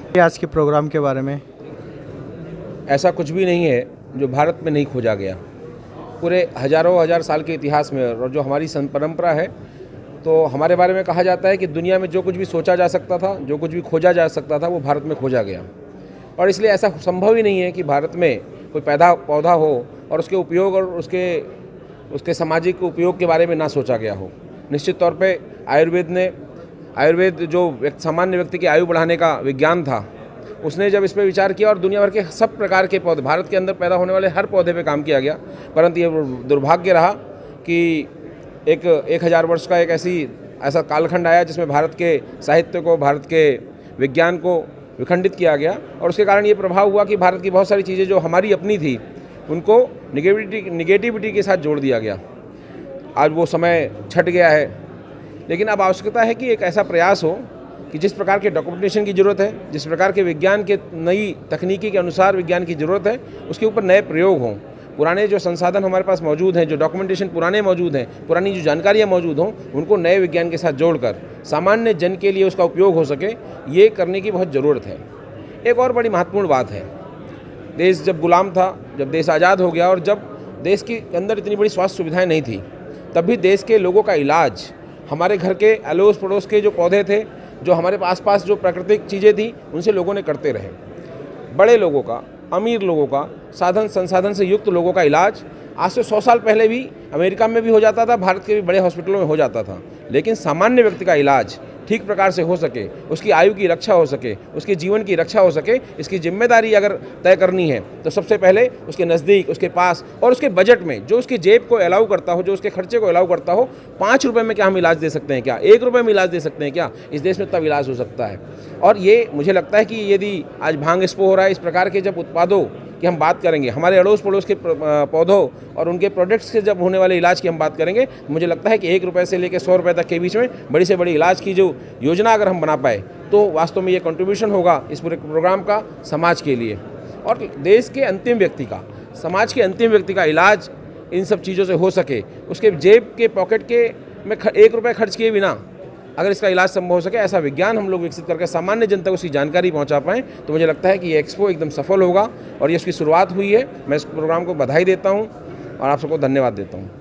आज के प्रोग्राम के बारे में ऐसा कुछ भी नहीं है जो भारत में नहीं खोजा गया। पूरे हजारों हजार साल के इतिहास में और जो हमारी परंपरा है, तो हमारे बारे में कहा जाता है कि दुनिया में जो कुछ भी सोचा जा सकता था, जो कुछ भी खोजा जा सकता था, वो भारत में खोजा गया। और इसलिए ऐसा संभव ही नहीं है कि भारत में कोई पौधा हो और उसके उपयोग और उसके सामाजिक उपयोग के बारे में ना सोचा गया हो। निश्चित तौर पे आयुर्वेद जो सामान्य व्यक्ति की आयु बढ़ाने का विज्ञान था, उसने जब इस पर विचार किया और दुनिया भर के सब प्रकार के पौधे, भारत के अंदर पैदा होने वाले हर पौधे पे काम किया गया। परंतु ये दुर्भाग्य रहा कि 1000 वर्ष का एक ऐसा कालखंड आया जिसमें भारत के साहित्य को, भारत के विज्ञान को विखंडित किया गया। और उसके कारण ये प्रभाव हुआ कि भारत की बहुत सारी चीज़ें जो हमारी अपनी थी, उनको निगेटिविटी के साथ जोड़ दिया गया। आज वो समय छट गया है, लेकिन अब आवश्यकता है कि एक ऐसा प्रयास हो कि जिस प्रकार के डॉक्यूमेंटेशन की ज़रूरत है, जिस प्रकार के विज्ञान के नई तकनीकी के अनुसार विज्ञान की ज़रूरत है, उसके ऊपर नए प्रयोग हों। पुराने जो संसाधन हमारे पास मौजूद हैं, जो डॉक्यूमेंटेशन पुराने मौजूद हैं, पुरानी जो जानकारियाँ मौजूद हों, उनको नए विज्ञान के साथ जोड़कर सामान्य जन के लिए उसका उपयोग हो सके, ये करने की बहुत ज़रूरत है। एक और बड़ी महत्वपूर्ण बात है, देश जब गुलाम था, जब देश आज़ाद हो गया और जब देश के अंदर इतनी बड़ी स्वास्थ्य सुविधाएँ नहीं थी, तब भी देश के लोगों का इलाज हमारे घर के अड़ोस पड़ोस के जो पौधे थे, जो हमारे आसपास जो प्राकृतिक चीज़ें थी, उनसे लोगों ने करते रहे। बड़े लोगों का, अमीर लोगों का, साधन संसाधन से युक्त लोगों का इलाज आज से 100 साल पहले भी अमेरिका में भी हो जाता था, भारत के भी बड़े हॉस्पिटलों में हो जाता था। लेकिन सामान्य व्यक्ति का इलाज ठीक प्रकार से हो सके, उसकी आयु की रक्षा हो सके, उसके जीवन की रक्षा हो सके, इसकी जिम्मेदारी अगर तय करनी है तो सबसे पहले उसके नज़दीक, उसके पास और उसके बजट में, जो उसकी जेब को अलाउ करता हो, जो उसके खर्चे को अलाउ करता हो, 5 रुपये में क्या हम इलाज दे सकते हैं क्या? 1 रुपये में इलाज दे सकते हैं क्या? इस देश में तब इलाज हो सकता है। और ये मुझे लगता है कि यदि आज भांग एक्सपो हो रहा है, इस प्रकार के जब उत्पादों की हम बात करेंगे, हमारे अड़ोस पड़ोस के पौधों और उनके प्रोडक्ट्स के जब होने वाले इलाज की हम बात करेंगे, मुझे लगता है कि 1 रुपये से लेकर 100 रुपये तक के बीच में बड़ी से बड़ी इलाज की जो योजना अगर हम बना पाए, तो वास्तव में ये कंट्रीब्यूशन होगा इस पूरे प्रोग्राम का समाज के लिए। और देश के अंतिम व्यक्ति का, समाज के अंतिम व्यक्ति का इलाज इन सब चीज़ों से हो सके, उसके जेब के पॉकेट के में 1 रुपये खर्च किए बिना अगर इसका इलाज संभव हो सके, ऐसा विज्ञान हम लोग विकसित करके सामान्य जनता को उसकी जानकारी पहुंचा पाएँ, तो मुझे लगता है कि ये एक्सपो एकदम सफल होगा। और ये उसकी शुरुआत हुई है। मैं इस प्रोग्राम को बधाई देता हूं और आप सबको धन्यवाद देता हूं।